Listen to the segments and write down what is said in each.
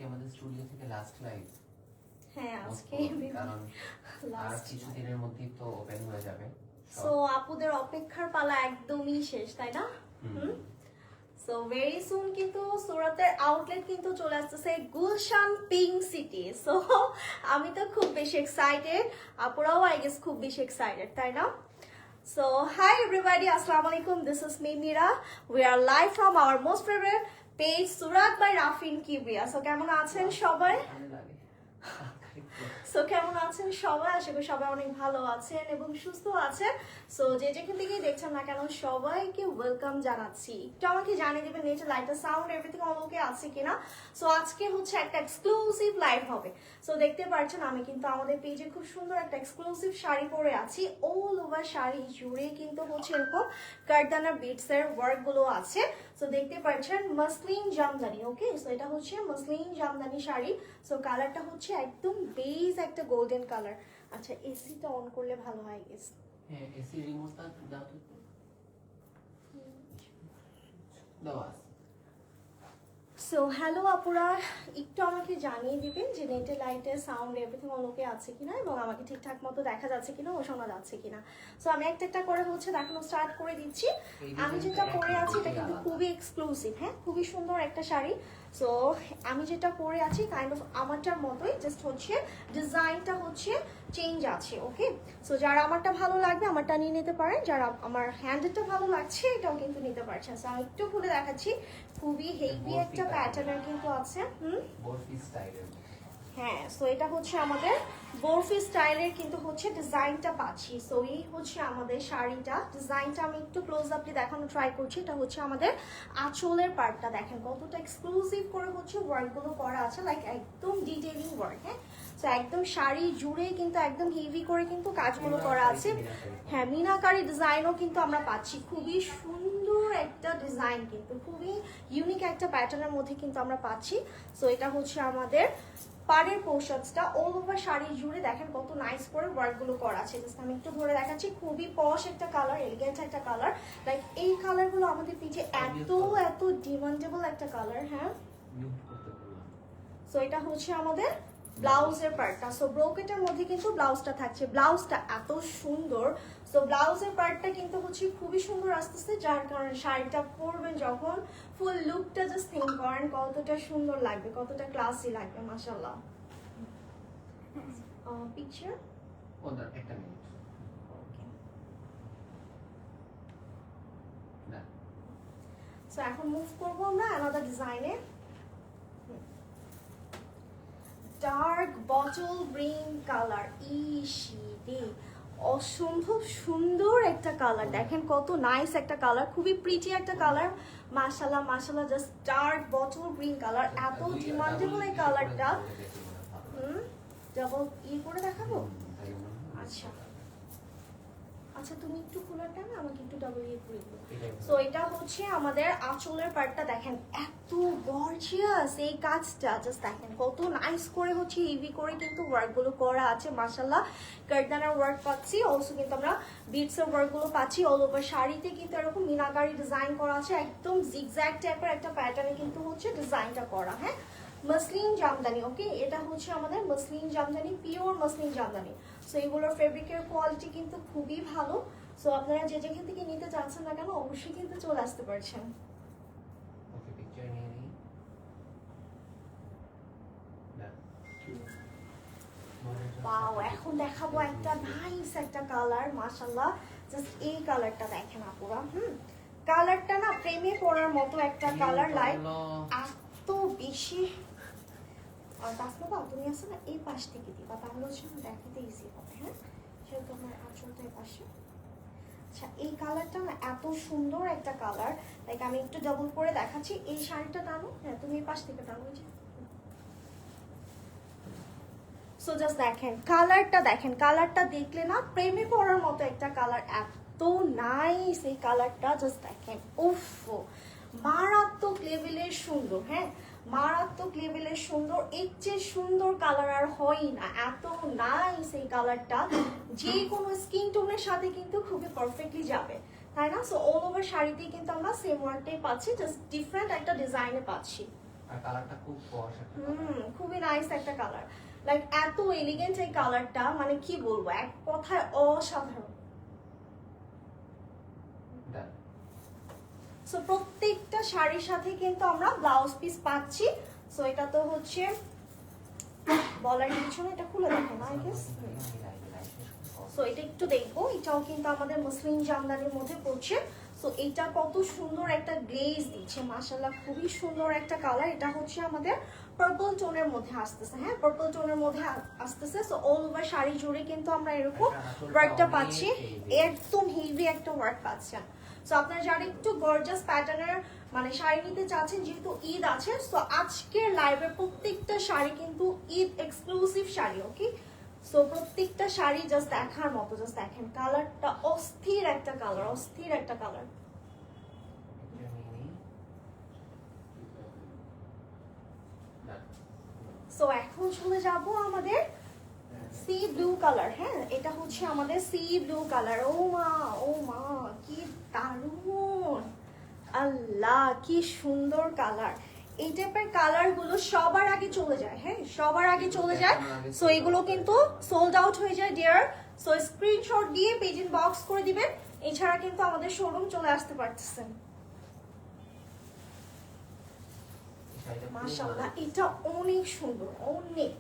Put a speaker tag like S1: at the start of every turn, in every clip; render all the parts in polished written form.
S1: আমাদের স্টুডিও থেকে last live.
S2: হ্যাঁ আজকে
S1: কারণ আর কিছুদিনের মধ্যেই তো ওপেন হয়ে যাবে।
S2: সো আপুদের অপেক্ষার পালা একদমই শেষ, তাই না? সো ভেরি সুন কিন্তু সুরাতের আউটলেট কিন্তু চলে আসতেছে গুলশান পিঙ্ক সিটি। সো আমি তো খুব বেশি এক্সাইটেড, আপুরাও আই গেস খুব বেশি এক্সাইটেড, তাই না? So hi everybody, assalamu alaikum, this is me Mira. We are live from our most favorite page Surat by Rafin Kibria. So কেমন আছেন সবাই? সো কেমন আছেন সবাই? আশা করি সবাই অনেক ভালো আছেন এবং সুস্থ আছেন। সো যে যেখান থেকেই দেখছেন না কেন সবাইকে ওয়েলকাম জানাচ্ছি। তো আমাকে জানিয়ে দেবেন নেচার লাইটটা সাউন্ড এভরিথিং অল ওকে আছে কিনা। সো আজকে হচ্ছে একটা এক্সক্লুসিভ লাইভ হবে। সো দেখতে পাচ্ছেন আমি কিন্তু আমাদের পেজে খুব সুন্দর একটা এক্সক্লুসিভ শাড়ি পরে আছি। অল ওভার শাড়ি জুড়ে কিন্তু হচ্ছে এরকম কারদানা বিটস এর ওয়ার্ক গুলো আছে। সো দেখতে পাচ্ছেন মসলিন জামদানি। ওকে, সো এটা হচ্ছে মসলিন জামদানি শাড়ি। সো কালারটা হচ্ছে একদম বেজ একটা গোল্ডেন কালার। আচ্ছা এসিটা অন করলে ভালো হয় গেস।
S1: হ্যাঁ, এসি রিমোটটা দাও তো। দাও।
S2: সো হ্যালো আপুরা, একটু আমাকে জানিয়ে দিবেন যে নেটের লাইটের সাউন্ড এভরিথিং অল ওকে আছে কিনা এবং আমাকে ঠিকঠাক মতো দেখা যাচ্ছে কিনা ও শোনা যাচ্ছে কিনা। সো আমি একটা একটা করে হচ্ছে দেখানো স্টার্ট করে দিচ্ছি। আমি যেটা পরে আছি এটা কিন্তু খুবই এক্সক্লুসিভ, হ্যাঁ খুবই সুন্দর একটা শাড়ি। সো আমি যেটা পরে আছি কাইন্ড অফ আমারটার মতোই, জাস্ট হচ্ছে ডিজাইনটা হচ্ছে চেঞ্জ আছে। ওকে, সো যারা আমারটা ভালো লাগবে আমারটা নিয়ে নিতে পারেন, যারা আমার হ্যান্ডেলটা ভালো লাগছে এটাও কিন্তু নিতে পারছেন। সো আমি একটু খুলে দেখাচ্ছি, খুবই হেভি একটা প্যাটার্নের কিন্তু আছে।
S1: বরফি স্টাইলের।
S2: হ্যাঁ, সো এটা হচ্ছে আমাদের বরফি স্টাইলের কিন্তু হচ্ছে ডিজাইনটা পাচ্ছি। সো এই হচ্ছে আমাদের শাড়িটা, ডিজাইনটা আমি একটু ক্লোজ আপলি দেখানো ট্রাই করছি। এটা হচ্ছে আমাদের আঁচলের পার্টটা, দেখেন কতটা এক্সক্লুসিভ করে হচ্ছে ওয়ার্কগুলো করা আছে, লাইক একদম ডিটেইলিং ওয়ার্ক। হ্যাঁ, সো একদম শাড়ি জুড়ে কিন্তু একদম হেভি করে কিন্তু কাজগুলো করা আছে। হ্যাঁ, মিনাকারি ডিজাইনও কিন্তু আমরা পাচ্ছি, খুবই সুন্দর একটা ডিজাইন, কিন্তু খুবই ইউনিক একটা প্যাটার্নের মধ্যে কিন্তু আমরা পাচ্ছি। সো এটা হচ্ছে আমাদের পাড়ের পোর্শনসটা অল ওভার শাড়ি জুড়ে দেখেন কত নাইস করে ওয়ার্কগুলো করা আছে। জাস্ট আমি একটু ধরে দেখাচ্ছি, খুবই পশ একটা কালার, এলিগেন্ট একটা কালার। লাইক এই কালারগুলো আমাদের পিঠে এত এত ডিমান্ডেবল একটা কালার। হ্যাঁ, সো এটা হচ্ছে আমাদের ব্লাউজের পার্টটা। সো ব্রোকেটের মধ্যে কিন্তু ব্লাউজটা থাকছে, ব্লাউজটা এত সুন্দর। সো ব্লাউজের পার্টটা কিন্তু হচ্ছে খুবই সুন্দর আসতেছে, যার কারণে শাড়িটা পরবেন যখন ফুল লুকটা জাস্ট থিঙ্ক করেন কতটা সুন্দর লাগবে, কতটা ক্লাসি লাগবে। মাশাআল্লাহ। পিকচার
S1: ওদার একটা মিনিট। না,
S2: সো এখন মুভ করবো আমরা আলাদা ডিজাইনে। ডার্ক বটল গ্রিন কালার, ইশিরে অসম্ভব সুন্দর একটা কালার, দেখেন কত নাইস একটা কালার, খুবই প্রিটি একটা কালার। মাশাআল্লাহ মাশাআল্লাহ, just dark bottle green colour, এত ডিমান্ডেবল এই কালারটা। ডাবল করে দেখাবো। আচ্ছা আচ্ছা, তুমি একটু খোলার টাইমে আমাকে একটু ডাবল করে দিও। সো এটা হচ্ছে আমাদের আঁচলের পার্টটা, দেখেন এত গর্জিয়াস এই কাজটা, জাস্ট দেখেন কত নাইস করে হচ্ছে হেভি করে কিন্তু ওয়ার্কগুলো করা আছে। মাশাআল্লাহ, কারদানার ওয়ার্ক পাচ্ছি, অলসো কিন্তু আমরা বিটসের ওয়ার্কগুলো পাচ্ছি। অল ওভার শাড়িতে কিন্তু এরকম মিনাকারি ডিজাইন করা আছে, একদম জিগজ্যাগ টাইপের একটা প্যাটার্নে কিন্তু হচ্ছে ডিজাইনটা করা। হ্যাঁ, মসলিন জামদানি। ওকে, এটা হচ্ছে আমাদের muslin Jamdani, pure muslin Jamdani. So এগুলোর ফেব্রিকের কোয়ালিটি কিন্তু খুবই ভালো। সো আপনারা যে যেখান থেকে নিতে চাচ্ছেন না কেন অবশ্যই কিন্তু চলে আসতে পারছেন।
S1: ওকে, পিকচার নিয়ে নিই।
S2: ওয়াও, এখন দেখাবো একটা নাইস একটা কালার। মাশাআল্লাহ, জাস্ট এই কালারটা দেখেন আপুরা। কালারটা না প্রেমে পড়ার মতো একটা কালার, লাইক এত বেশি। আর তাসমাবা তুমি আসো না এই পাশ থেকে দিবা, তাহলে হচ্ছে দেখাতে ইজি হবে। হ্যাঁ, সেহেতু আমার আঁচলটা এই পাশে। আচ্ছা, এই কালারটা না এত সুন্দর একটা কালার, লাইক আমি একটু ডাবল করে দেখাচ্ছি। এই শাড়িটা টানো, হ্যাঁ তুমি এই পাশ থেকে টানো। সো জাস্ট দেখেন কালারটা, দেখেন কালারটা দেখলে না প্রেমে পড়ার মতো একটা কালার, এত নাইস এই কালারটা। জাস্ট দেখেন, উফ মারাত্মক লেভেলের সুন্দর। হ্যাঁ, মারাত্মক লেভেলের সুন্দর, এর চেয়ে সুন্দর কালার আর হয় না, এত নাইস এই কালারটা। যে কোনো স্কিন টোনের সাথে কিন্তু খুবই পারফেক্টলি যাবে, তাই না? সো অল ওভার শাড়িতেই কিন্তু আমরা সেম ওয়ার্কটাই পাচ্ছি, জাস্ট ডিফারেন্ট একটা ডিজাইনে পাচ্ছি।
S1: আর কালারটা খুব পশ একটা
S2: খুবই নাইস একটা কালার, লাইক এত এলিগেন্ট এই কালারটা, মানে কি বলবো, এক কথায় অসাধারণ।
S1: Done.
S2: সো প্রত্যেকটা শাড়ির সাথে কিন্তু আমরা ব্লাউজ পিস পাচ্ছি। সো এটা তো হচ্ছে বলার কিছু না, এটা খুলে দেখো না আই গেস। সো এটা একটু দেখবো, এটাও কিন্তু আমাদের মুসলিম জামদানির মধ্যে পড়ছে। সো এটা কত সুন্দর একটা গ্লেজ দিচ্ছে, মাশাআল্লাহ খুবই সুন্দর একটা কালার। এটা হচ্ছে আমাদের পার্পল টোনের মধ্যে আসতেছে, হ্যাঁ পার্পল টোনের মধ্যে আসতেছে। সো অল ওভার শাড়ি জুড়ে কিন্তু আমরা এরকম ওয়ার্কটা পাচ্ছি, একদম হেভি একটা ওয়ার্ক পাচ্ছেন। সো আপনারা যারা একটু গর্জাস প্যাটার্নের মানে শাড়ি নিতে চাচ্ছেন, যেহেতু ঈদ আছে, সো আজকের লাইভের প্রত্যেকটা শাড়ি কিন্তু ঈদ এক্সক্লুসিভ শাড়ি, ওকে। সো প্রত্যেকটা শাড়ি জাস্ট দেখার মতো, জাস্ট দেখেন কালারটা অস্থির একটা কালার, অস্থির একটা কালার। সো এখন চলে যাব আমাদের সি ব্লু কালার, হ্যাঁ এটা হচ্ছে আমাদের সি ব্লু কালার। ও মা কি দারুণ, আল্লাহ কি সুন্দর কালার। এই টাইপের কালার গুলো সবার আগে চলে যায়, হ্যাঁ সবার আগে চলে যায়। সো এগুলো কিন্তু সোল্ড আউট হয়ে যায় ডিয়ার। সো স্ক্রিনশট দিয়ে পেজ ইনবক্স করে দিবেন, এছাড়া কিন্তু আমাদের শোরুম চলে আসতে পারতেছেন। মাশাআল্লাহ এটা অনেক সুন্দর, অনেক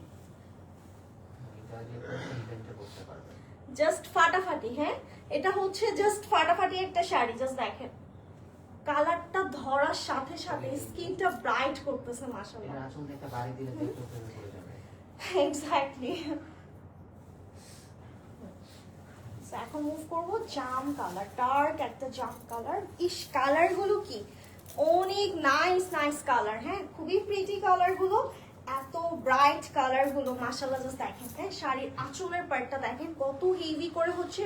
S2: জাস্ট ফাটাফাটি, হ্যাঁ এটা হচ্ছে জাস্ট ফাটাফাটি একটা শাড়ি। জাস্ট দেখেন কালারটা ধরার সাথে সাথে স্কিনটা ব্রাইট করতেছে, মাশাআল্লাহ
S1: এর আঁচল দেখে বাড়ি দিলে তো একটু প্রেমে পড়ে যাবে।
S2: এক্স্যাক্টলি। এখন মুভ করব জাম কালার, ডার্ক একটা জাম কালার। ইস কালার গুলো কি অনেক নাইস নাইস কালার, হ্যাঁ খুবই প্রিটি কালার গুলো, এত ব্রাইট কালার গুলো মাশাআল্লাহ। জাস্ট দেখেন, হ্যাঁ শাড়ির আঁচলের পার্টটা দেখেন কত হেভি করে হচ্ছে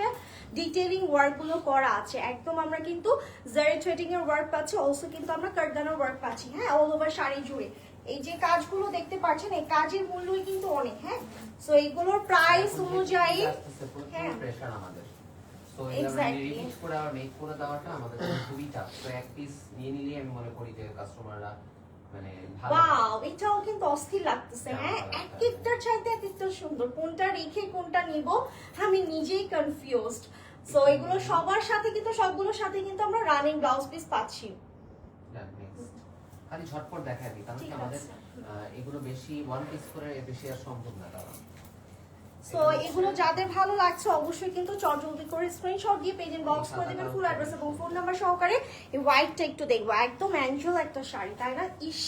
S2: ডিটেইলিং ওয়ার্ক গুলো করা আছে। একদম আমরা কিন্তু জারি থ্রেডিং এর ওয়ার্ক পাচ্ছি, অলসো কিন্তু আমরা কারদানার ওয়ার্ক পাচ্ছি, হ্যাঁ অল ওভার শাড়ি জুড়ে। এই যে কাজগুলো দেখতে পাচ্ছেন, এই কাজের মূল্যই কিন্তু অনেক, হ্যাঁ সো এইগুলোর প্রাইস অনুযায়ী
S1: হ্যাঁ প্রেশার আমাদের। সো এটা রিপিট করে আর মেক করে দেওয়াটা আমাদের খুবই টাফ। তো এক পিস নিয়ে নিলে আমি মনে করি যে কাস্টমাররা মানে ভালো।
S2: ওয়াও এটাও কিন্তু অস্থির লাগতেছে, হ্যাঁ এক একটার চাইতে এক একটা সুন্দর, কোনটা রেখে কোনটা নিব আমি নিজেই কনফিউজড। সো এগুলো সবার সাথে কিন্তু সবগুলোর সাথে কিন্তু আমরা রানিং ব্লাউজ পিস পাচ্ছি।
S1: খালি ঝটপট দেখাই দিই, কারণ কি আমাদের এগুলো বেশি ওয়ান পিস করে বেশি আর সম্ভব না। কারণ
S2: সো এগুলো যাদের ভালো লাগছে অবশ্যই কিন্তু চটজলদি করে স্ক্রিনশট দিয়ে পেজ ইনবক্স করে দিবেন ফুল অ্যাড্রেস এবং ফোন নাম্বার সহকারে। এই হোয়াইটটা একটু দেখবো, একদম অ্যাঞ্জেল একটা শাড়ি, তাই না? ইশ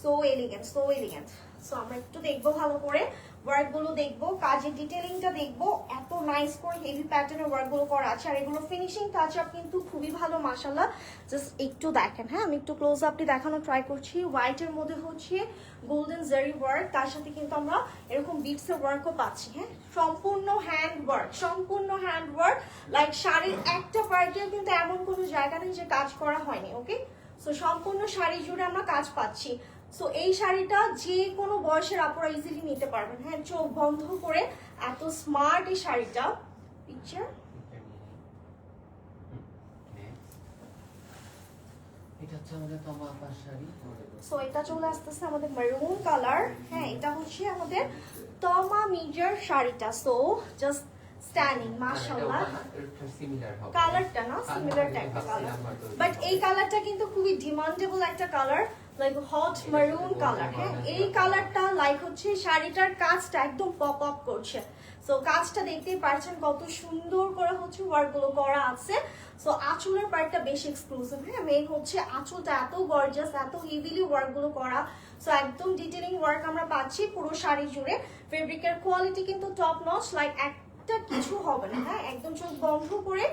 S2: so elegant, so elegant. So আমরা একটু দেখবো ভালো করে ওয়ার্ক গুলো দেখবো, কাজের ডিটেইলিংটা দেখবো, এত নাইস করে হেভি প্যাটার্নের ওয়ার্ক গুলো করা আছে। আর এগুলো ফিনিশিং টাচ আপ কিন্তু খুবই ভালো মাশাআল্লাহ। জাস্ট একটু দেখেন, হ্যাঁ আমি একটু ক্লোজ আপলি দেখানোর ট্রাই করছি। হোয়াইটের মধ্যে হচ্ছে গোল্ডেন জারি ওয়ার্ক, তার সাথে কিন্তু আমরা এরকম বিটস এর ওয়ার্কও পাচ্ছি, হ্যাঁ সম্পূর্ণ হ্যান্ড ওয়ার্ক, সম্পূর্ণ হ্যান্ড ওয়ার্ক। লাইক শাড়ির একটা পার্টেও কিন্তু এমন কোনো জায়গা নেই যে কাজ করা হয়নি, ওকে। সো সম্পূর্ণ শাড়ি জুড়ে আমরা কাজ পাচ্ছি। সো এই শাড়িটা যে কোনো বয়সের আপুরা ইজিলি নিতে পারবেন, হ্যাঁ চোখ বন্ধ করে, এত স্মার্ট এই শাড়িটা। পিকচার
S1: এটা হচ্ছে আমাদের তমা আপার শাড়ি।
S2: সো এটা চলে আসতেছে আমাদের মেরুন কালার, হ্যাঁ এটা হচ্ছে আমাদের তমা মিজার শাড়িটা। সো জাস্ট স্ট্যান্ডিং মাশাআল্লাহ। কালারটা না সিমিলার টাইপের কালার, বাট এই কালারটা কিন্তু খুবই ডিমান্ডেবল একটা colour, like hot maroon colour, হ্যাঁ এই কালারটা লাইক হচ্ছে শাড়িটার কাজটা একদম পপ আপ করছে। সো কাজটা দেখতেই পারছেন কত সুন্দর করে হচ্ছে ওয়ার্ক গুলো করা আছে। সো আঁচলের পার্টটা বেশি এক্সক্লুসিভ, হ্যাঁ মেইন হচ্ছে আঁচলটা এত গর্জাস, এত হেভিলি ওয়ার্ক গুলো করা। সো একদম ডিটেইলিং ওয়ার্ক আমরা পাচ্ছি পুরো শাড়ি জুড়ে। ফেব্রিকের কোয়ালিটি কিন্তু টপ নচ, লাইক একটা কিছু হবে না, হ্যাঁ একদম চোখ বন্ধ করে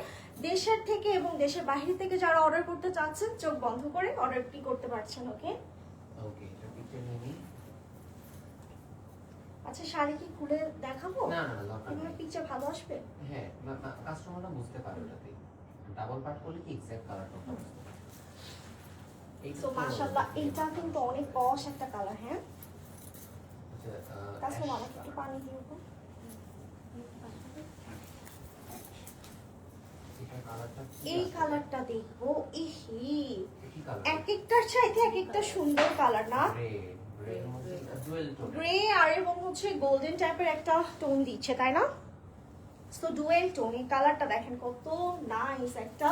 S2: দেশের থেকে এবং দেশের বাইরে থেকে যারা অর্ডার করতে চাচ্ছেন চোখ বন্ধ করে অর্ডারটি করতে পারছেন, ওকে।
S1: ওকে এটা পিকচার নিয়ে নিই।
S2: আচ্ছা শাড়ি কি খুলে দেখাবো?
S1: না না দরকার নেই।
S2: পিকচার ভালো আসবে?
S1: হ্যাঁ কাস্টমাররা বুঝতে পারে ওটাতে। ডাবল পার্ট করলে কি এক্সাক্ট কালারটা বুঝতে পারে।
S2: সো মাশাআল্লাহ এটা কিন্তু অনেক পশ একটা কালার, হ্যাঁ
S1: আচ্ছা
S2: কাস্টমার আমাকে একটু পানি দিও তো।
S1: এটা কালারটা
S2: এই কালারটা দেখবো, ইহি
S1: কি কালার,
S2: এক একটার চাইতে এক একটা সুন্দর কালার না?
S1: গ্রে এর মধ্যে ডুয়েল টোন,
S2: গ্রে আর এবং হচ্ছে গোল্ডেন টাইপের একটা টোন দিচ্ছে, তাই না? সো ডুয়েল টোন, এই কালারটা দেখেন কত নাইস, একটা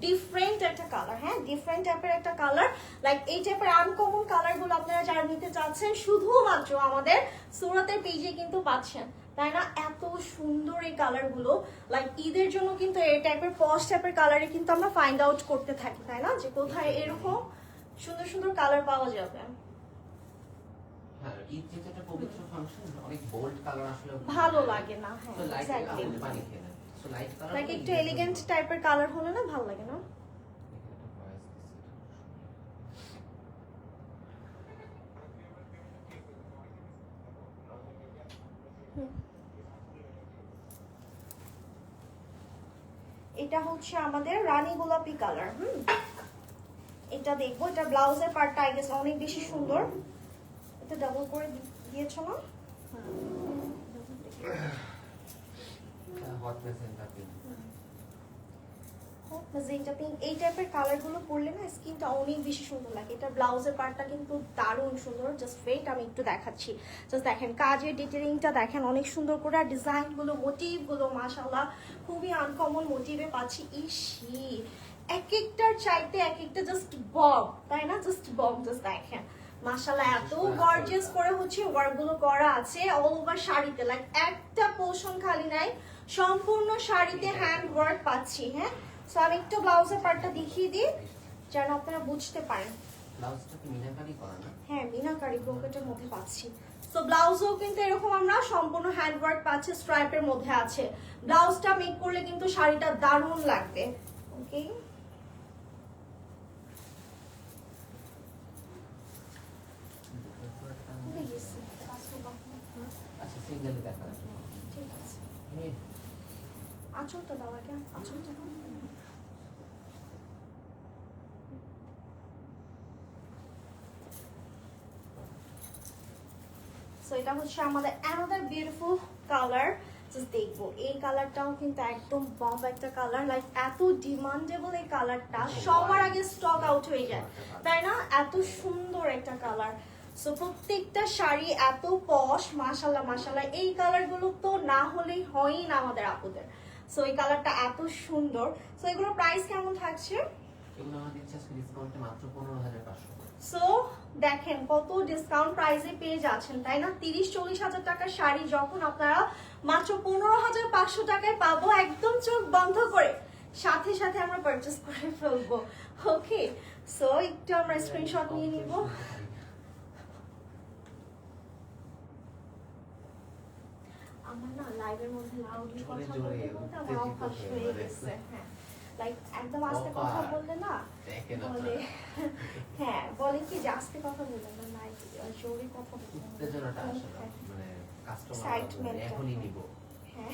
S2: ডিফারেন্ট একটা কালার। হ্যাঁ, ডিফারেন্ট টাইপের একটা কালার, লাইক এই টাইপের আনকমন কালারগুলো আপনারা যারা নিতে চাচ্ছেন শুধুমাত্র আমাদের সুরাতের পেজে কিন্তু পাচ্ছেন, তাই না? এত সুন্দর এই কালারগুলো, লাইক ঈদের জন্য কিন্তু এই টাইপের পশ টাইপের কালারে কিন্তু আমরা ফাইন্ড আউট করতে থাকি, তাই না, যে কোথায় এরকম সুন্দর সুন্দর কালার পাওয়া যাবে।
S1: হ্যাঁ ঈদ যেহেতু একটা পবিত্র ফাংশন, অনেক বোল্ড কালার আসলে
S2: ভালো লাগে না। হ্যাঁ,
S1: তো লাইট
S2: এক্স্যাক্টলি,
S1: পানি খেয়ে নেয়, সো লাইট কালার
S2: লাইক একটু এলিগেন্ট টাইপের কালার হলে না ভালো লাগে না? এটা হচ্ছে আমাদের রানী গোলাপি কালার। এটা দেখবো, এটা ব্লাউজের পার্টটা আই গেস অনেক বেশি সুন্দর। এটা ডাবল করে দিয়েছো না?
S1: Hot Messenger pink,
S2: magenta pink, এই টাইপের কালারগুলো পরলে না স্কিনটা অনেক বেশি সুন্দর লাগে। এটা ব্লাউজের পার্টটা কিন্তু দারুণ সুন্দর। জাস্ট ওয়েট, আমি একটু দেখাচ্ছি। জাস্ট দেখেন কাজের ডিটেলিংটা দেখেন অনেক সুন্দর করে, আর ডিজাইনগুলো মোটিভগুলো মাশাআল্লাহ খুবই আনকমন মোটিভে পাচ্ছি। ইসি এক একটার চাইতে এক একটা জাস্ট বম, তাই না? Just bomb. জাস্ট দেখেন মাশাআল্লাহ এত গর্জিয়াস করে হচ্ছে ওয়ার্কগুলো করা আছে অল ওভার শাড়িতে, লাইক একটা পোর্শন খালি নাই, সম্পূর্ণ শাড়িতে হ্যান্ড ওয়ার্ক পাচ্ছি। হ্যাঁ, সো আমি একটু ব্লাউজের পার্টটা দেখিয়ে দিই যেন আপনারা বুঝতে পারেন।
S1: ব্লাউজটা কি মিনাকারি করা না?
S2: হ্যাঁ, মিনাকারি ব্রোকেটের মধ্যে পাচ্ছি। সো ব্লাউজও কিন্তু এরকম আমরা সম্পূর্ণ হ্যান্ড ওয়ার্ক পাচ্ছি, স্ট্রাইপের মধ্যে আছে। ব্লাউজটা মেক করলে কিন্তু শাড়িটা দারুণ লাগবে। ওকে,
S1: আচ্ছা সিঙ্গেল দেখা যাচ্ছে,
S2: ঠিক আছে। আঁচলটা দাও আগে, আঁচলটা দাও। সো এটা হচ্ছে আমাদের অ্যানাদার বিউটিফুল কালার। জাস্ট দেখবো, এই কালারটাও কিন্তু একদম বম একটা কালার, লাইক এত ডিমান্ডেবল এই কালারটা, সবার আগে স্টক আউট হয়ে যায়, তাই না? এত সুন্দর একটা কালার। সো প্রত্যেকটা শাড়ি এত পশ, মাশাআল্লাহ মাশাআল্লাহ। এই কালারগুলো তো না হলেই হয়ই না আমাদের আপুদের। সো এই কালারটা এত সুন্দর। সো এগুলোর প্রাইস কেমন থাকছে?
S1: এগুলো আমাদের দিচ্ছে আজকে ডিসকাউন্টে মাত্র 15,500।
S2: সো দেখেন কত ডিসকাউন্ট প্রাইসে পেয়ে যাচ্ছেন, তাই না? 30-40 হাজার টাকার শাড়ি যখন আপনারা মাত্র 15,500 টাকায় পাবো, একদম চোখ বন্ধ করে সাথে সাথে আমরা পারচেজ করে ফেলবো। ওকে, সো একটু আমরা স্ক্রিনশট নিয়ে নিব। আমার না লাইভের মধ্যে লাউডলি কথা বলতে বলতে আমার অভ্যাস হয়ে গেছে। হ্যাঁ, লাইক একদম আস্তে কথা বললে না বলে, হ্যাঁ বলে কি যে আস্তে কথা বললেন না, নাই জোরে কথা বললেন,
S1: উত্তেজনাটা আসলে মানে কাস্টমার
S2: Excitement টা।
S1: এখনই নিব।
S2: হ্যাঁ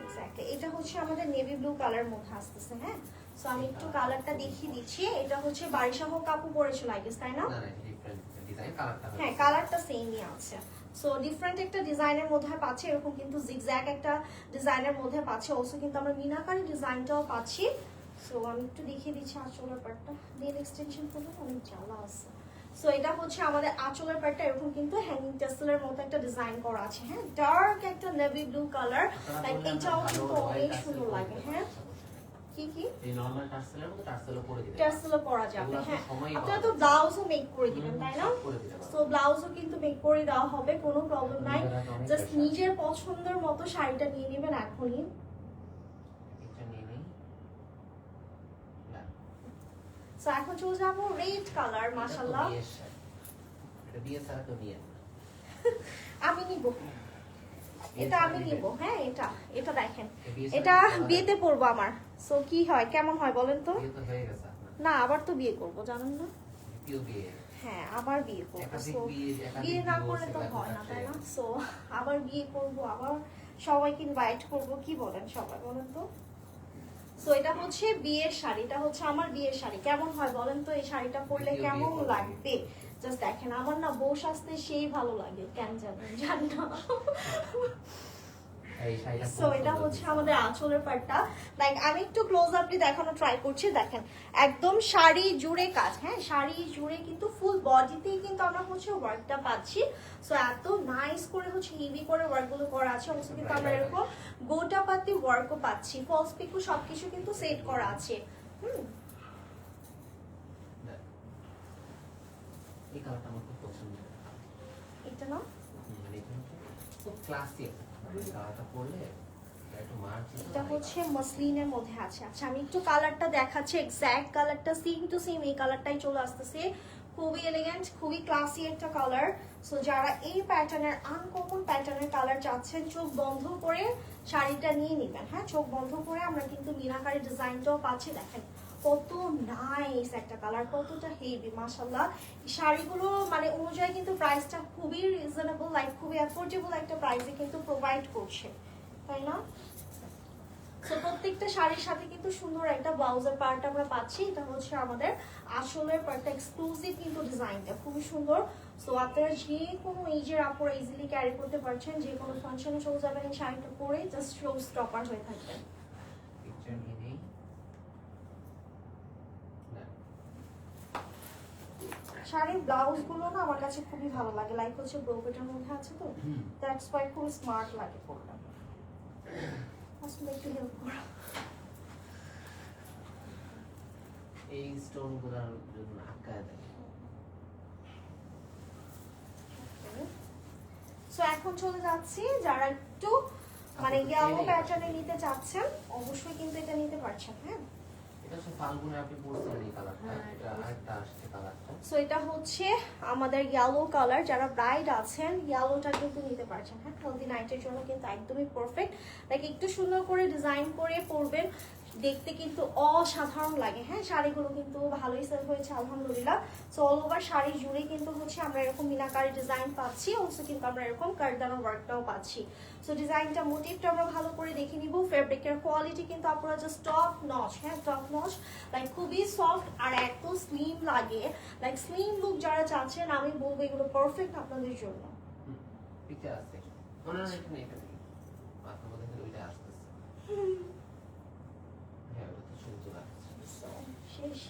S2: এক্স্যাক্টলি। এটা হচ্ছে আমাদের নেভি ব্লু কালার মধ্যে আসতেছে। হ্যাঁ, সো আমি একটু কালারটা দেখিয়ে দিচ্ছি। এটা হচ্ছে বারিশাহ কাপু পরেছিল আই গেস, তাই না?
S1: না না এটা ডিফারেন্ট ডিজাইন, কালারটা
S2: হ্যাঁ, কালারটা সেমই আছে। সো ডিফারেন্ট একটা ডিজাইনের মধ্যে পাচ্ছি, এরকম কিন্তু জিগজ্যাগ একটা ডিজাইনের মধ্যে পাচ্ছি। অলসো কিন্তু আমরা মিনাকারি ডিজাইনটাও পাচ্ছি। সো আমি একটু দেখিয়ে দিচ্ছি আঁচলের পাটটা। নেল এক্সটেনশন করলে অনেক জ্বালা আছে। সো এটা হচ্ছে আমাদের আঁচলের পাটটা, এরকম কিন্তু হ্যাঙ্গিং টেসেলের মতো একটা ডিজাইন করা আছে। হ্যাঁ, ডার্ক একটা নেভি ব্লু কালার, লাইক এটাও কিন্তু অনেক সুন্দর লাগে। হ্যাঁ, কি কি
S1: এই নরমাল টার্সেলের মতো টার্সেলও করে দিতে
S2: টেসেলও পরা যাবে।
S1: এগুলো
S2: হ্যাঁ,
S1: সময়ই
S2: আপনারা
S1: পাওয়া
S2: তো
S1: যায়।
S2: ব্লাউজও মেক করে দিবেন, তাই না?
S1: করে দিতে পারবো।
S2: সো ব্লাউজও কিন্তু মেক করে দেওয়া হবে, কোনো প্রবলেম নাই।
S1: নিজেরা তো অনেক
S2: জাস্ট
S1: pressure।
S2: নিজের পছন্দের মতো শাড়িটা নিয়ে নেবেন এখনই।
S1: এটা নিয়ে নেই না,
S2: সো এখন চলে যাবো রেড কালার। মাশাআল্লাহ,
S1: এটা তো বিয়ের শাড়ি। এটা বিয়ে ছাড়া তো নিয়ে না।
S2: আমি নিব, এটা আমি নিব। হ্যাঁ, এটা এটা দেখেন,
S1: এই বিয়ে
S2: এটা
S1: শাড়ি পরা
S2: বিয়েতে পরবো আমার। সো কি হয়, কেমন হয় বলেন তো?
S1: বিয়ে তো হয়ে গেছে আপনার।
S2: না, আবার তো বিয়ে করব, জানেন না?
S1: দ্বিতীয় বিয়ে।
S2: হ্যাঁ, আবার বিয়ে করবো।
S1: একাধিক
S2: সো
S1: বিয়ে, একাধিক
S2: বিয়ে না
S1: divorce
S2: করলে তো
S1: এগুলো
S2: হয় না,
S1: থাকছে।
S2: তাই না? সো আবার বিয়ে করব, আবার সবাইকে ইনভাইট করব, কি বলেন সবাই বলেন তো? সো এটা হচ্ছে বিয়ের শাড়ি, এটা হচ্ছে আমার বিয়ের শাড়ি। কেমন হয় বলেন তো এই শাড়িটা পরলে
S1: দ্বিতীয়
S2: কেমন
S1: বিয়ে করবে।
S2: লাগবে? জাস্ট দেখেন, আমার না বউ সাজতে সেই ভালো লাগে, কেন জানেন? জানি না।
S1: এই শাড়িটা
S2: সো এটা হচ্ছে আমাদের আঁচলের পাটটা। লাইক আমি একটু ক্লোজ আপলি দেখানো ট্রাই করছি, দেখেন একদম শাড়ি জুড়ে কাজ, হ্যাঁ শাড়ি জুড়ে কিন্তু ফুল বডিতেই কিন্তু আমরা হচ্ছে ওয়ার্কটা পাচ্ছি। সো এত নাইস করে হচ্ছে হেভি করে ওয়ার্কগুলো করা আছে, অবশ্য কিন্তু আমরা এরকম গোটা পাতি ওয়ার্কও পাচ্ছি, ফলস পিকও সবকিছু কিন্তু সেট করা আছে।
S1: এই কালারটা আমার খুব পছন্দ।
S2: এটা না
S1: মানে খুব ক্লাসি কালারটা পরলে একটু মার্জিন।
S2: এটা হচ্ছে মসলিনের মধ্যে আছে। আচ্ছা আমি একটু কালারটা দেখাচ্ছি, এক্স্যাক্ট কালারটা সেম টু সেম এই কালারটাই চলে আসতেছে। খুবই এলিগেন্ট, খুবই ক্লাসি একটা কালার। সো যারা এই প্যাটার্নের আনকমন প্যাটার্নের কালার চাচ্ছেন, চোখ বন্ধ করে শাড়িটা নিয়ে নেবেন। হ্যাঁ চোখ বন্ধ করে আমরা কিন্তু মিনাকারি ডিজাইনটাও পাচ্ছি, দেখেন কত নাইস একটা কালার, কতটা হেভি মাশাআল্লাহ। শাড়িগুলো মানে অনুযায়ী কিন্তু প্রাইসটা খুবই রিজনেবল, লাইক খুবই অ্যাফোর্ডেবল একটা প্রাইসে কিন্তু প্রোভাইড করছে, তাই না? সো প্রত্যেকটা শাড়ির সাথে কিন্তু সুন্দর একটা ব্লাউজের পার্ট আমরা পাচ্ছি। এটা হচ্ছে আমাদের আসলের পার্টটা, এক্সক্লুসিভ কিন্তু ডিজাইনটা খুবই সুন্দর। সো আপনারা যে কোনো এজের আপুরা ইজিলি ক্যারি করতে পারছেন, যে কোনো ফাংশনে চলে যাবেন এই শাড়িটা পরে জাস্ট শো স্টপার হয়ে থাকবেন।
S1: পিকচার নিয়ে নেই।
S2: শাড়ির ব্লাউজ গুলো না আমার কাছে খুবই ভালো লাগে, লাইক হচ্ছে ব্রোকেটের মধ্যে আছে তো, দ্যাটস ওয়াই খুব স্মার্ট লাগে পরলে। আসলে একটু হেল্প করা।
S1: এই স্টোন গুলোর জন্য আটকায় দেয়।
S2: সো এখন চলে যাচ্ছি, যারা একটু মানে ইয়েলো প্যাটার্নে নিতে চাচ্ছেন অবশ্যই কিন্তু এটা নিতে পারছেন। হ্যাঁ
S1: এটা হচ্ছে ফাল্গুনে আপনি পরছেন এই কালারটা, এটা আরেকটা আসছে কালারটা।
S2: সো এটা হচ্ছে আমাদের ইয়েলো কালার, যারা ব্রাইড আছেন ইয়েলোটা কিন্তু নিতে পারছেন। হ্যাঁ হেলদি নাইটের জন্য কিন্তু একদমই পারফেক্ট, লাইক একটু সুন্দর করে ডিজাইন করে পরবেন, দেখতে কিন্তু অসাধারণ লাগে। হ্যাঁ শাড়িগুলো কিন্তু ভালোই সেল হয়েছে আলহামদুলিল্লাহ। সো অল ওভার শাড়ি জুড়ে কিন্তু হচ্ছে আমরা এরকম মিনাকারি ডিজাইন পাচ্ছি, অলসো কিন্তু আমরা এরকম কারদানা ওয়ার্কটাও পাচ্ছি। সো ডিজাইনটা মোটিভটা আমরা ভালো করে দেখে নিব। ফেব্রিকের কোয়ালিটি কিন্তু আপনারা জাস্ট টপ নচ, হ্যাঁ টপ নচ, লাইক খুবই সফট আর এত স্লিম লাগে, লাইক স্লিম লুক যারা চাচ্ছেন আমি বলবো এগুলো পারফেক্ট আপনাদের জন্য।
S1: পিকচার আছে মনে হয় এটা নেই, এটা নেই মাথা মধ্যে ওইটা আসতেছে। হ্যাঁ ওটা তো সুন্দর লাগছে।
S2: শেষ।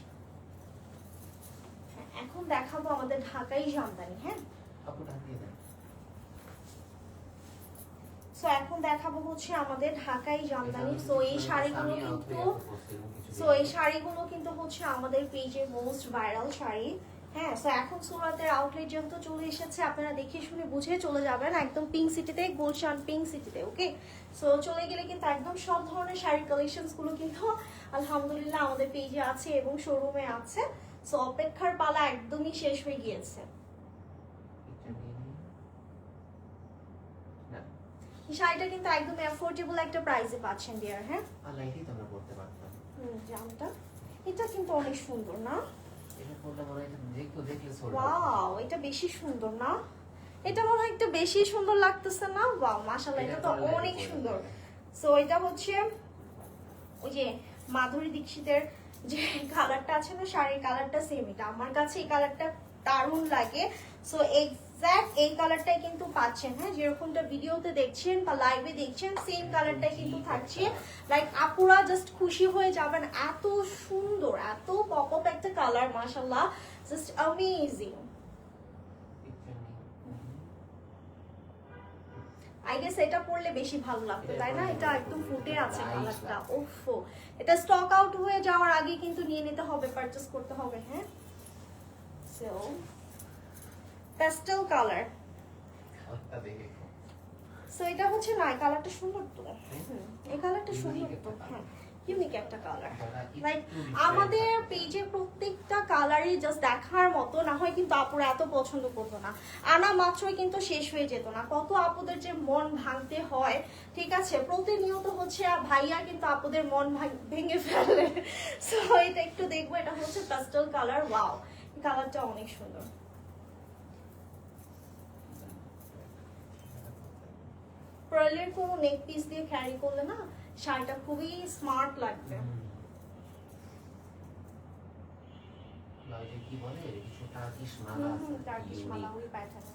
S2: হ্যাঁ, এখন দেখাবো আমাদের ঢাকাই জামদানি। হ্যাঁ
S1: কাপড়টা দিয়ে দেন।
S2: সো এখন দেখাবো হচ্ছে আমাদের ঢাকাই জামদানি। সো এই শাড়িগুলো কিন্তু হচ্ছে আমাদের পেজের মোস্ট ভাইরাল শাড়ি। হ্যাঁ সো এখন সুরাতের আউটলেট যেহেতু চলে এসেছে, আপনারা দেখে শুনে বুঝে চলে যাবেন একদম পিঙ্ক সিটিতে, গুলশান পিঙ্ক সিটিতে। ওকে সো চলে গেলে কিন্তু একদম সব ধরনের শাড়ির কালেকশনস গুলো কিন্তু আলহামদুলিল্লাহ আমাদের পেজে আছে এবং শোরুমে আছে। সো অপেক্ষার পালা একদমই শেষ হয়ে গিয়েছে। এই শাড়িটা কিন্তু একদম অ্যাফোর্ডেবল একটা প্রাইসে পাচ্ছেন ডিয়ার। হ্যাঁ
S1: আল্লাহ এটাই তো আমরা করতে পারতাম।
S2: জামটা এটা কিন্তু অনেক সুন্দর না?
S1: এটা পরলে মনে হয় দেখলে সর।
S2: ওয়াও এটা বেশি সুন্দর না? এটা মনে হয় একটু বেশি সুন্দর লাগতেছে না? ওয়াও মাশাআল্লাহ এটা তো অনেক সুন্দর। সো এটা হচ্ছে ওই যে মাধুরী দীক্ষিতের যে কালারটা আছে না, শাড়ির কালারটা সেম, এটা আমার কাছে এই কালারটা দারুণ লাগে। সো এক্স্যাক্ট এই কালারটাই কিন্তু পাচ্ছেন। হ্যাঁ যেরকমটা ভিডিওতে দেখছেন বা লাইভে দেখছেন সেম কালারটাই কিন্তু থাকছে। লাইক আপুরা জাস্ট খুশি হয়ে যাবেন, এত সুন্দর এত পপ আপ একটা কালার মাশাআল্লাহ, জাস্ট অ্যামেজিং। আই গেস এটা পরলে বেশি ভালো লাগতো তাই না? এটা একদম ফুটে আছে কালারটা। ওফো এটা স্টক আউট হয়ে যাওয়ার আগে কিন্তু নিয়ে নিতে হবে, পারচেজ করতে হবে। হ্যাঁ সো পেস্টেল কালার। সো এটা হচ্ছে না, এই কালারটা সুন্দর তো, এই কালারটা সুন্দর তো। হ্যাঁ ইউনিক একটা কালার, লাইক আমাদের পেজে প্রত্যেকটা কালারই জাস্ট দেখার মতো, না হয় কিন্তু আপুরা এত পছন্দ করতো না, আনা মাত্রই কিন্তু শেষ হয়ে যেত না। কত আপুদের যে মন ভাঙতে হয়, ঠিক আছে প্রতিনিয়ত হচ্ছে ভাইয়া কিন্তু আপুদের মন ভেঙে ফেলে। সো এটা একটু দেখবো, এটা হচ্ছে পেস্টেল কালার। ওয়াও এই কালারটা অনেক সুন্দর। পার্লের কোনো নেক পিস দিয়ে ক্যারি করলে না শাড়িটা খুবই স্মার্ট লাগবে।
S1: কি বলে কিছু টার্কিশ মালা আছে,
S2: টার্কিশ মালা ওই প্যাটার্ন।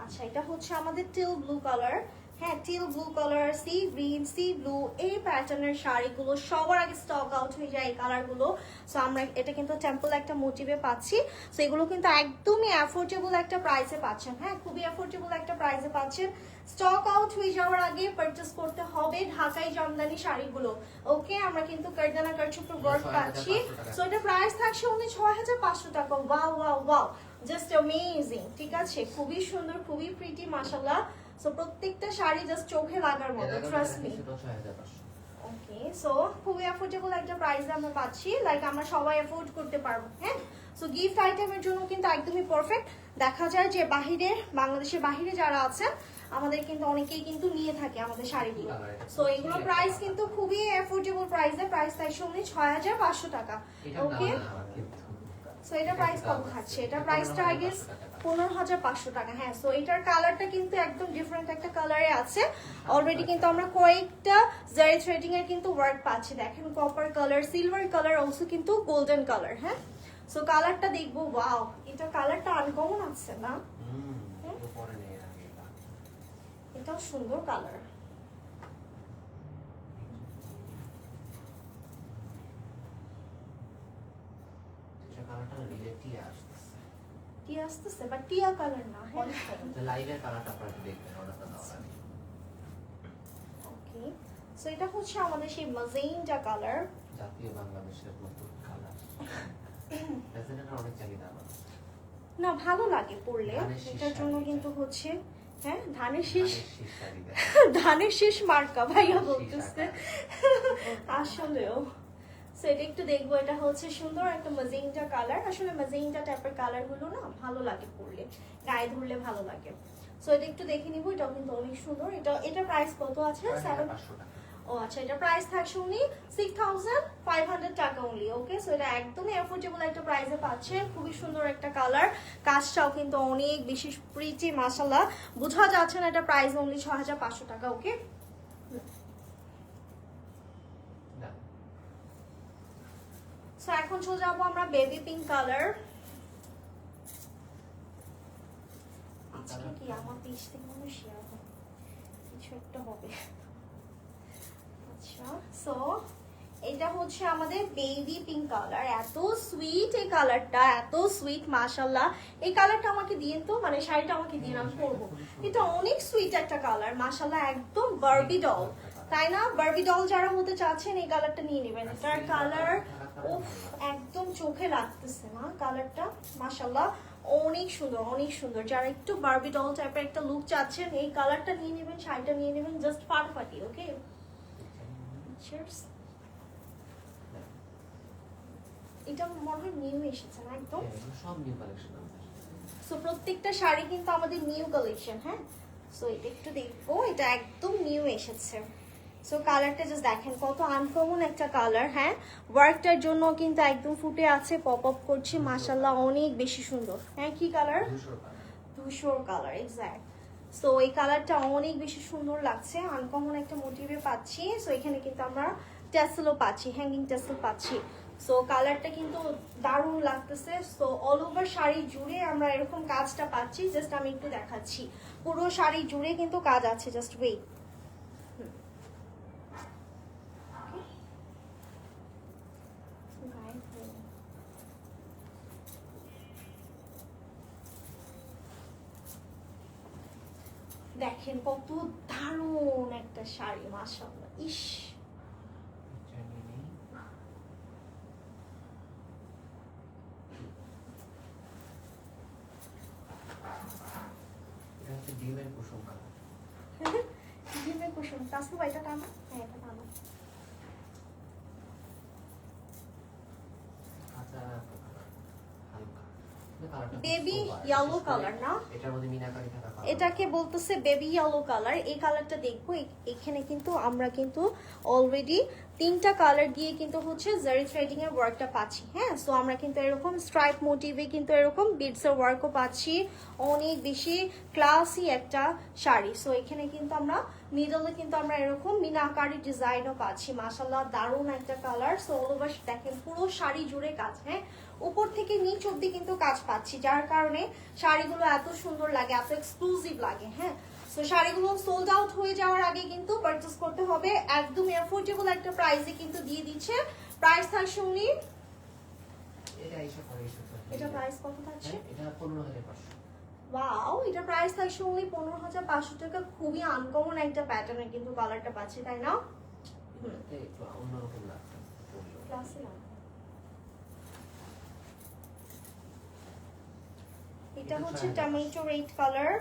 S2: আচ্ছা এটা হচ্ছে আমাদের টিল ব্লু কালার, হ্যাঁ teal blue colour, sea green, C blue, এই প্যাটার্নের শাড়িগুলো সবার আগে স্টক আউট হয়ে যায় এই কালারগুলো। সো আমরা এটা কিন্তু টেম্পল একটা মোটিভে পাচ্ছি। সো এগুলো কিন্তু একদমই অ্যাফোর্ডেবল একটা প্রাইসে পাচ্ছেন, হ্যাঁ খুবই অ্যাফোর্ডেবল একটা প্রাইসে পাচ্ছেন। স্টক আউট হয়ে যাওয়ার আগে পারচেস করতে হবে ঢাকাই জামদানি শাড়িগুলো। ওকে আমরা কিন্তু কারদানা কারচুপের ওয়ার্ক পাচ্ছি। সো এটা প্রাইস থাকছে only 6500 টাকা। Wow wow wow, just amazing, ঠিক আছে খুবই সুন্দর, খুবই প্রিটি মাশাআল্লাহ। সো প্রত্যেকটা শাড়ি জাস্ট চোখে লাগার মতো, ট্রাস্ট মি। ওকে সো খুবই অ্যাফোর্ডেবল একটা প্রাইসে আমরা পাচ্ছি, লাইক আমরা সবাই অ্যাফোর্ড করতে পারবো, হ্যাঁ। সো গিফট আইটেমের জন্য কিন্তু একদমই পারফেক্ট। দেখা যায় যে বাহিরে, বাংলাদেশের বাহিরে যারা আছেন আমাদের কিন্তু অনেকেই কিন্তু নিয়ে থাকে আমাদের শাড়িগুলো। সো এগুলো প্রাইস কিন্তু খুবই অ্যাফোর্ডেবল প্রাইসে, প্রাইস থাকছে only 6500 টাকা। ওকে সো এটা প্রাইস কত থাকছে? এটা প্রাইসটা আই গেস 15500 টাকা, হ্যাঁ। সো এটার কালারটা কিন্তু একদম ডিফারেন্ট একটা কালারে আছে। অলরেডি কিন্তু আমরা কয়েকটা জারি থ্রেডিং এর কিন্তু ওয়ার্ক পাচ্ছি, দেখেন copper colour, silver colour, also কিন্তু গোল্ডেন কালার, হ্যাঁ। সো কালারটা দেখবো, ওয়াও এটা কালারটা আনকমন আছে না, এটাও সুন্দর কালার। টিয়া আসতেছে বাট টিয়া কালার না, হ্যাঁ
S1: লাইভের কালারটা আপনারা দেখবেন অর্ডারটা দেওয়ার আগে।
S2: ওকে সো এটা হচ্ছে আমাদের সেই ম্যাজেন্টা কালার,
S1: জাতীয় বাংলাদেশের মতো কালার। ম্যাজেন্টার অনেক চাহিদা আমার।
S2: না ভালো লাগে পরলে, এটার জন্য কিন্তু হচ্ছে হ্যাঁ ধানের শীষ, ধানের শীষ মার্কা ভাইয়া বলতেছে আসলেও। সো এটা একটু দেখবো, এটা হচ্ছে সুন্দর একটা ম্যাজেন্টা কালার। আসলে ম্যাজেন্টা টাইপের কালার গুলো না ভালো লাগে পরলে, গায়ে ধরলে ভালো লাগে। সো এটা একটু দেখে নিবো, এটাও কিন্তু অনেক সুন্দর। এটা প্রাইস কত আছে?
S1: 500 টাকা।
S2: ও আচ্ছা এটা প্রাইস থাকছে উনি 6500 টাকা অনলি। ওকে সো এটা একদমই অ্যাফোর্ডেবল একটা প্রাইসে পাচ্ছেন, খুবই সুন্দর একটা কালার, কাজটাও কিন্তু অনেক বেশি প্রিটি মাশাআল্লাহ, বোঝা যাচ্ছে না এটা প্রাইস অনলি 6500 টাকা। ওকে সো এখন চলে যাবো আমরা বেবি পিঙ্ক কালার। আজকে কি আমার পেজ থেকে মনে শেয়ার হবে, কিছু একটা হবে। আচ্ছা সো এটা হচ্ছে আমাদের বেবি পিঙ্ক কালার, এত সুইট এই কালারটা, এত সুইট মাশাআল্লাহ। এই কালারটা আমাকে দিয়েন তো, মানে শাড়িটা আমাকে দিন আমি পরবো। এটা অনেক সুইট একটা কালার মাশাআল্লাহ, একদম বারবি ডল, তাই না? বারবি ডল যারা হতে চাচ্ছেন এই কালারটা নিয়ে নেবেন। এটার কালার উফ একদম চোখে লাগতেছে না কালারটা মাশাআল্লাহ, অনেক সুন্দর, অনেক সুন্দর। যারা একটু বারবি ডল টাইপের একটা লুক চাচ্ছেন এই কালারটা নিয়ে নেবেন, শাড়িটা নিয়ে নেবেন, জাস্ট ফাটাফাটি। ওকে এটা মনে হয় নিউ এসেছে না একদম,
S1: সব নিউ কালেকশন আমাদের।
S2: সো প্রত্যেকটা শাড়ি কিন্তু আমাদের নিউ কালেকশন, হ্যাঁ। সো এটা একটু দেখবো, এটা একদম নিউ এসেছে। সো কালারটা জাস্ট দেখেন কত আনকমন একটা কালার, হ্যাঁ। ওয়ার্কটার জন্য কিন্তু একদম ফুটে আছে, পপ আপ করছে মাশাআল্লাহ, অনেক বেশি সুন্দর। হ্যাঁ কি কালার? ধূসর কালার, এক্স্যাক্ট। সো এই কালারটা অনেক বেশি সুন্দর লাগছে, আনকমন একটা মোটিভে পাচ্ছি। সো এখানে কিন্তু আমরা ট্যাসেলও পাচ্ছি, হ্যাঙ্গিং ট্যাসেল পাচ্ছি। সো কালারটা কিন্তু দারুণ লাগতেছে। সো অল ওভার শাড়ি জুড়ে আমরা এরকম কাজটা পাচ্ছি, জাস্ট আমি একটু দেখাচ্ছি, পুরো শাড়ি জুড়ে কিন্তু কাজ আছে, জাস্ট ওয়েট। দেখেন কত দারুণ একটা শাড়ি মাশাআল্লাহ, ইস
S1: ডিমের কুসুম কালার,
S2: ডিমের কুসুম। তাসনু এটা টানো, হ্যাঁ এটা টানো। বেবি ইয়েলো কালার না,
S1: এটার মধ্যে মিনাকারি থাকা কালার,
S2: এটাকে বলতেছে বেবি ইয়েলো কালার। এই কালারটা দেখবো, এখানে কিন্তু আমরা কিন্তু অলরেডি তিনটা কালার দিয়ে কিন্তু হচ্ছে জারি থ্রেডিং এর ওয়ার্কটা পাচ্ছি। হ্যাঁ, সো আমরা কিন্তু এরকম স্ট্রাইপ মোটিভে কিন্তু এরকম বিডস এর ওয়ার্কও পাচ্ছি। অনেক বেশি ক্লাসি একটা শাড়ি। সো এখানে কিন্তু আমরা মিডলে কিন্তু আমরা এরকম মিনাকারি ডিজাইনও পাচ্ছি। মাশাআল্লাহ দারুণ একটা কালার। সো অল ওভার দেখেন পুরো শাড়ি জুড়ে কাজ। হ্যাঁ, উপর থেকে নিচ অব্দি কিন্তু কাজ পাচ্ছি, যার কারণে শাড়িগুলো এত সুন্দর লাগে, এত এক্সক্লুসিভ লাগে। হ্যাঁ, সো শাড়িগুলো সোল্ড আউট হয়ে যাওয়ার আগে কিন্তু পারচেস করতে হবে। একদম এফোর্ডেবল একটা প্রাইসে কিন্তু দিয়ে দিচ্ছে। প্রাইস থাকছে উনি, এটা প্রাইস কত থাকছে?
S1: এটা 15500।
S2: ওয়াও, এটা প্রাইস থাকছে উনি 15500 টাকা। খুবই আনকমন একটা প্যাটার্নের কিন্তু কালারটা পাচ্ছি, তাই না?
S1: একটু অন্যরকম লাগছে।
S2: ক্লাসি না, এটা হচ্ছে টমেটো রেড কালার।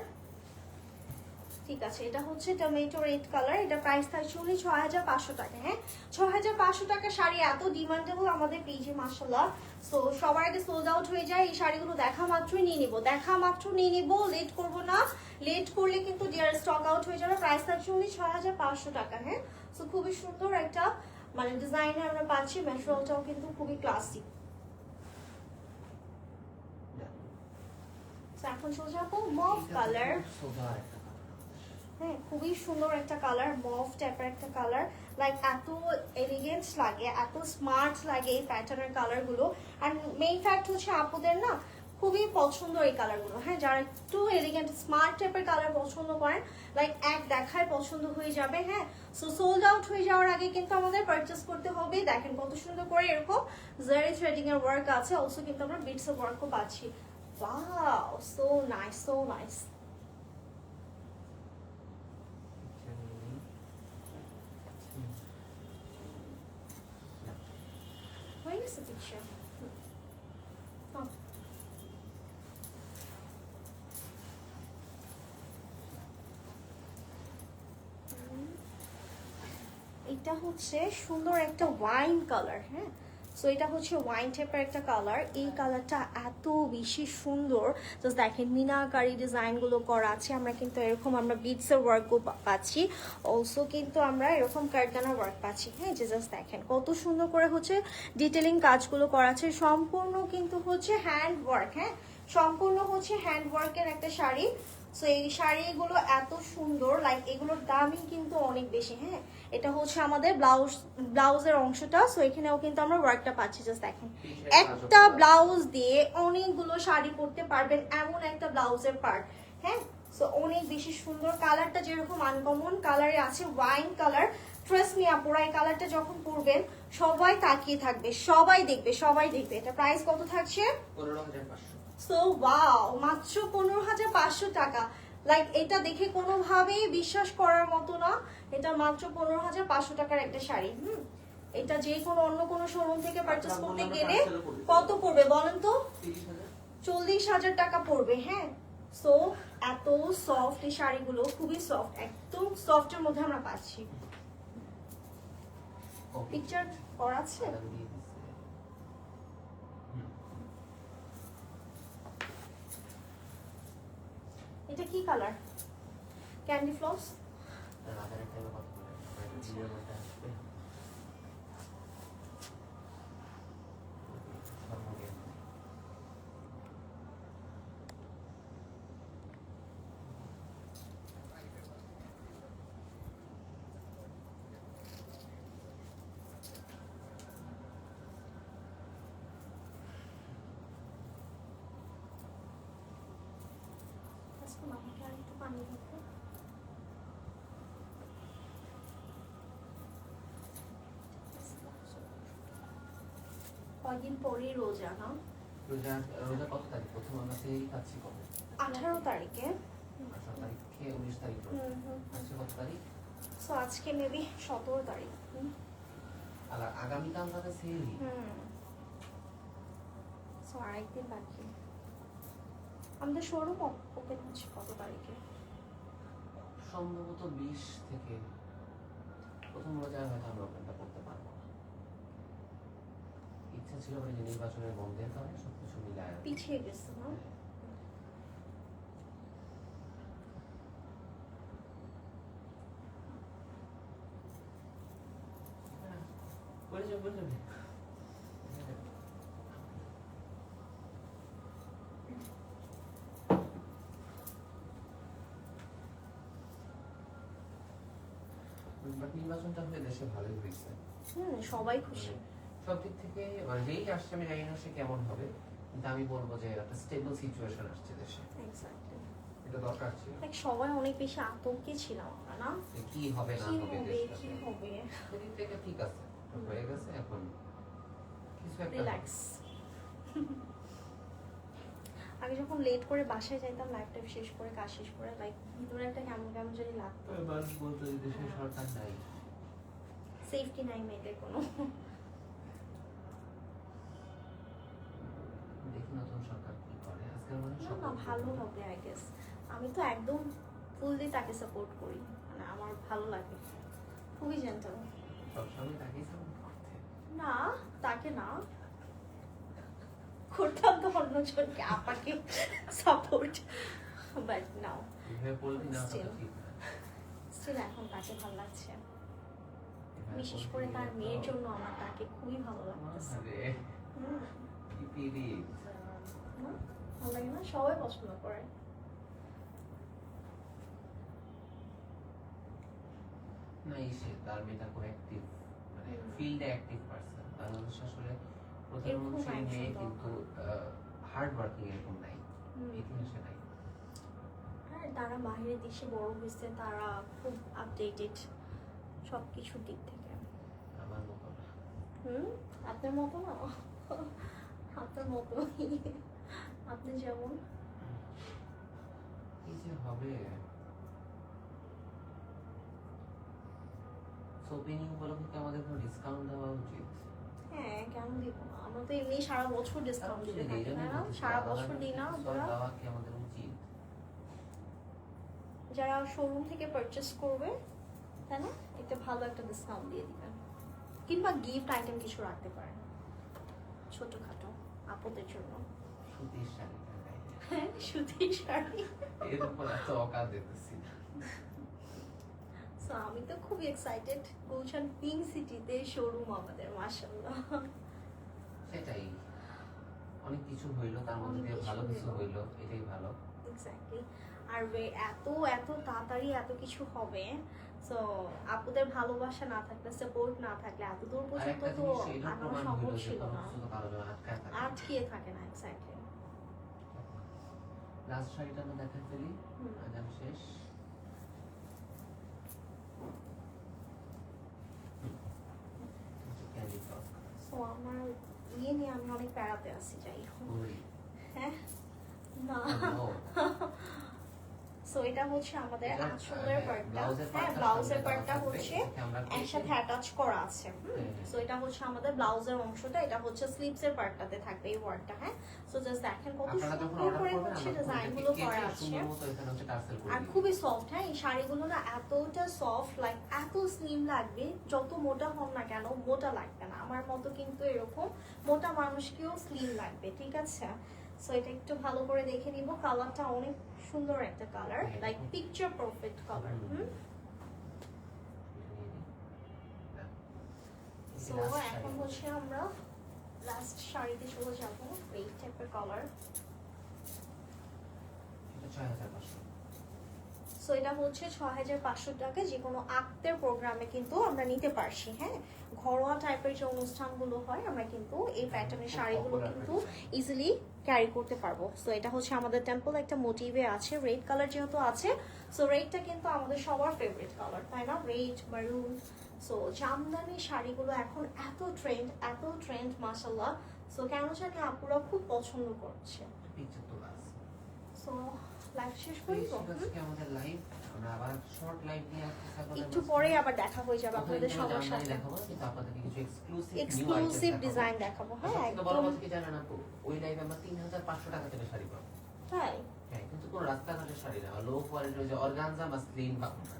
S2: ঠিক আছে, এটা হচ্ছে টমেটো রেড কালার। এটা প্রাইস থাকছে 6500 টাকা। হ্যাঁ, 6500 টাকা শাড়ি এত ডিমান্ডেবল আমাদের পেজে মাশাআল্লাহ। সো সবার আগে সোল্ড আউট হয়ে যায়। এই শাড়িগুলো দেখা মাত্রই নিয়ে নিব, দেখা মাত্র নিয়ে নিব, লেট করব না। লেট করলে কিন্তু ডিয়ার স্টক আউট হয়ে যাবে। প্রাইস থাকছে 6500 টাকা। হ্যাঁ, সো খুবই সুন্দর একটা মানে ডিজাইনে আমরা পাচ্ছি। ম্যাটেরিয়ালটাও কিন্তু খুবই ক্লাসিক। এখন চলে যাবো মভ কালার। হ্যাঁ, খুবই সুন্দর একটা কালার, মভ টাইপের একটা কালার। লাইক এত এলিগেন্ট লাগে, এত স্মার্ট লাগে এই প্যাটার্নের কালারগুলো। আর মেইন ফ্যাক্ট হচ্ছে আপুদের না খুবই পছন্দ এই কালারগুলো। হ্যাঁ, যারা একটু এলিগেন্ট স্মার্ট টাইপের কালার পছন্দ করেন, লাইক এক দেখায় পছন্দ হয়ে যাবে। হ্যাঁ, সো সোল্ড আউট হয়ে যাওয়ার আগে কিন্তু আমাদের পারচেস করতে হবে। দেখেন কত সুন্দর করে এরকম জারি থ্রেডিং এর ওয়ার্ক আছে। অলসো কিন্তু আমরা বিটস এর ওয়ার্কও পাচ্ছি। Wow, so nice, so nice. Where is the picture? Oh. এটা হচ্ছে সুন্দর একটা ওয়াইন কালার। হ্যাঁ, সো এটা হচ্ছে ওয়াইন টাইপের একটা কালার। এই কালারটা এত বেশি সুন্দর। জাস্ট দেখেন মিনাকারি ডিজাইনগুলো করা আছে। আমরা কিন্তু এরকম আমরা বিডসের ওয়ার্কও পাচ্ছি। অলসো কিন্তু আমরা এরকম কারদানার ওয়ার্ক পাচ্ছি। হ্যাঁ, যে জাস্ট দেখেন কত সুন্দর করে হচ্ছে ডিটেলিং কাজগুলো করা আছে। সম্পূর্ণ কিন্তু হচ্ছে হ্যান্ড ওয়ার্ক। হ্যাঁ, সম্পূর্ণ হচ্ছে হ্যান্ড ওয়ার্কের একটা শাড়ি। সো এই শাড়িগুলো এত সুন্দর, লাইক এগুলোর দামই কিন্তু অনেক বেশি। হ্যাঁ, এটা হচ্ছে আমাদের ব্লাউজের অংশটা। সো এখানেও কিন্তু আমরা ওয়ার্কটা পাচ্ছি। জাস্ট দেখেন একটা ব্লাউজ দিয়ে অনেকগুলো শাড়ি পরতে পারবেন, এমন একটা ব্লাউজের পার্ট। হ্যাঁ, সো অনেক বেশি সুন্দর। কালারটা যেরকম আনকমন কালারে আছে, ওয়াইন কালার। ট্রাস্ট মি আপুরা, এই কালারটা যখন পরবেন সবাই তাকিয়ে থাকবে, সবাই দেখবে, সবাই দেখবে। এটা প্রাইস কত থাকছে?
S1: 15500।
S2: সো ওয়াও, মাত্র 15500 টাকা। লাইক এটা দেখে কোনোভাবেই বিশ্বাস করার মতো না। এটা মাত্র 15500 টাকার একটা শাড়ি। এটা যে কোনো অন্য কোনো শোরুম থেকে পারচেস করতে গেলে কত পড়বে বলেন তো? 40,000 টাকা পড়বে। হ্যাঁ, সো এত সফট এই শাড়িগুলো, খুবই সফট, একদম সফটের মধ্যে আমরা পাচ্ছি। পিকচার করা আছে? এটা কি কালার? Candy floss. কয়দিন পরেই রোজা না?
S1: রোজা কত তারিখ? প্রথম আমরা সেই পাচ্ছি কবে?
S2: 18 তারিখে।
S1: 18 তারিখে 19 তারিখ। আজকে কত তারিখ?
S2: সো আজকে মেবি 17 তারিখ।
S1: আর আগামীকাল তাহলে সেলই।
S2: সো আরেকদিন বাকি। আমাদের শোরুম ওপেন হচ্ছে কত তারিখে?
S1: সম্ভবত 20 থেকে। প্রথম রোজায় হয়তো আমরা ওপেনটা করতে পারবো না। ইচ্ছা ছিল বলে যে নির্বাচনের বন্ধের কারণে সবকিছু মিলায়
S2: পিছিয়ে গেছে না?
S1: বুঝলি? বাট নির্বাচনটা হয়ে দেশে ভালোই হয়েছে।
S2: সবাই খুশি।
S1: সব দিক থেকে মানে যেই আসছে আমি জানি না সে কেমন হবে, কিন্তু আমি বলবো যে একটা স্টেবল সিচুয়েশন আসছে দেশে।
S2: এক্স্যাক্টলি।
S1: এটা দরকার ছিল।
S2: লাইক সবাই অনেক বেশি আতঙ্কে ছিলাম আমরা, না?
S1: যে কি হবে না হবে দেশটাতে।
S2: কি হবে?
S1: সেদিক থেকে ঠিক আছে, হয়ে গেছে। এখন কিছু একটা
S2: রিল্যাক্স। আগে যখন লেট করে বাসায় যাইতাম, লাইফটা শেষ করে কাজ শেষ করে, লাইক ভিতরে একটা কেমন কেমন জানি লাগতো।
S1: মানুষ বলতো যে দেশে সরকার নাই,
S2: সেফটি নাই মেয়েদের কোনো।
S1: দেখি নতুন সরকার কি করে। আজকাল মানুষ
S2: না না, ভালো হবে আই গেস। আমি তো একদম ফুললি তাকে সাপোর্ট করি, মানে আমার ভালো লাগে, খুবই জেন্টল।
S1: সবসময় তাকেই সাপোর্ট করতে।
S2: না, তাকে না করতাম তো অন্যজনকে, আপাকে সাপোর্ট, বাট নাও
S1: এভাবে বলবি না, ওটা তো ঠিক না।
S2: স্টিল এখন তাকে ভালো লাগছে, বিশেষ করে তার মেয়ের জন্য আমার তাকে খুবই ভালো লাগতেছে।
S1: আরে কি পিরিত।
S2: না, ভালো লাগে না? সবাই পছন্দ করে।
S1: না সে তার মেয়েটা খুব অ্যাক্টিভ, মানে ফিল্ডে অ্যাক্টিভ পারসন। বাংলাদেশ আসলে প্রধানমন্ত্রীর মেয়ে কিন্তু হার্ড ওয়ার্কিং এরকম নাই, ইতিহাসে নাই।
S2: আর তারা বাইরের দেশে বড় হয়েছে, তারা খুব আপডেটেড সব কিছুর দিক থেকে।
S1: আমার মতো না।
S2: আপনার মতো না, আপনার মতো। আপনি যেমন।
S1: কি যে হবে। ওপেনিং উপলক্ষে আমাদের কোনো ডিসকাউন্ট দেওয়া উচিত।
S2: হ্যাঁ, কেন দিব না? আমরা তো এমনি সারা বছর ডিসকাউন্ট দিতে থাকি, তাই না? সারা বছর দিই না আমরা?
S1: দেওয়া কি আমাদের উচিত?
S2: যারা শোরুম থেকে পারচেস করবে, তাই না, একটা ভালো একটা ডিসকাউন্ট দিয়ে দিবেন, কিংবা গিফট আইটেম কিছু রাখতে পারেন ছোটখাটো আপুদের জন্য।
S1: সুতির শাড়ি ঢাকায়।
S2: হ্যাঁ, সুতির শাড়ি।
S1: এর উপর এত অকাত দিতেছি না।
S2: সো আমি তো খুব এক্সাইটেড, গুলশান পিঙ্ক সিটিতে শোরুম আমাদের, মাশাআল্লাহ।
S1: সেটাই, অনেক কিছু হইলো, তার মধ্যে দিয়ে ভালো কিছু হইলো, এটাই ভালো।
S2: এক্স্যাক্টলি। আর এত এত তাড়াতাড়ি এত কিছু হবে, সো আপুদের ভালোবাসা না থাকলে, সাপোর্ট না থাকলে এত দূর পর্যন্ত তো আগানো সম্ভব ছিল না, আটকিয়ে থাকে না। এক্স্যাক্টলি।
S1: লাস্ট শাড়িটা আমরা দেখা ফেলি, আজান শেষ। Candy frock.
S2: সো আমার ইয়ে নিয়ে আমি অনেক প্যারাতে আছি, যাই হোক। হ্যাঁ, না। সো এটা হচ্ছে আমাদের আঁচলের পার্টটা। হ্যাঁ, ব্লাউজের পার্টটা হচ্ছে একসাথে অ্যাটাচ করা আছে। সো এটা হচ্ছে আমাদের ব্লাউজের অংশটা, এটা হচ্ছে স্লিভসের পার্টটাতে থাকবে এই ওয়ার্কটা। হ্যাঁ, সো জাস্ট দেখেন কত সুন্দর করে হচ্ছে ডিজাইনগুলো করা আছে, আর খুবই সফট। হ্যাঁ, এই শাড়িগুলো না এতটা সফট, লাইক এত স্লিম লাগবে, যত মোটা হন না কেন মোটা লাগবে না। আমার মতো কিন্তু এরকম মোটা মানুষকেও স্লিম লাগবে, ঠিক আছে? সো এটা একটু ভালো করে দেখে নিব। কালারটা অনেক সুন্দর একটা colour, like picture perfect colour. So এখন হচ্ছে আমরা লাস্ট শাড়িতে চলে যাবো, এই টাইপের কালার।
S1: এটা 6500।
S2: সো এটা হচ্ছে 6500 টাকা, যে কোনো আক্তের প্রোগ্রামে কিন্তু আমরা নিতে পারছি। হ্যাঁ, ঘরোয়া টাইপের যে অনুষ্ঠানগুলো হয়, আমরা কিন্তু এই প্যাটার্নের শাড়িগুলো কিন্তু ইজিলি ক্যারি করতে পারবো। সো এটা হচ্ছে আমাদের টেম্পল একটা মোটিভে আছে, রেড কালার যেহেতু আছে, সো রেডটা কিন্তু আমাদের সবার ফেভারিট কালার, তাই না? রেড, মারুন। সো জামদানি শাড়িগুলো এখন এত ট্রেন্ড মাশাআল্লাহ। সো কেন জানি আপুরা খুব পছন্দ করছে।
S1: পিকচার তো আছে।
S2: সো লাইভ শেষ করি তো?
S1: আমাদের লাইভ আমরা আবার শর্ট লাইভ নিয়ে আসছি,
S2: একটু পরে আবার দেখা হয়ে যাবে আপনাদের সবার সাথে।
S1: দেখাবো, কিন্তু আপনাদেরকে কিছু
S2: এক্সক্লুসিভ ডিজাইন দেখাবো। হ্যাঁ,
S1: একদম। বড় কথা কি জানেন আপু, ওই লাইভে আমরা 3500 টাকা থেকে শাড়ি পাবো।
S2: তাই?
S1: হ্যাঁ, কিন্তু কোনো রাস্তাঘাটের শাড়ি না, লো কোয়ালিটির যে অর্গানজা মাসলিন পাবো না,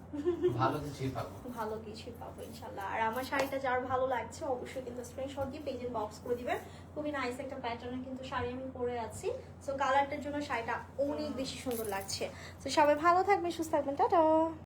S1: ভালো কিছুই পাবো।
S2: ভালো কিছুই পাবো ইনশাআল্লাহ। আর আমার শাড়িটা যার ভালো লাগছে অবশ্যই কিন্তু স্ক্রিনশট দিয়ে পেজে বক্স করে দিবেন। খুবই নাইস একটা প্যাটার্নের কিন্তু শাড়ি আমি পরে আছি। সো কালারটার জন্য শাড়িটা অনেক বেশি সুন্দর লাগছে। তো সবাই ভালো থাকবেন, সুস্থ থাকবেন, টাটা।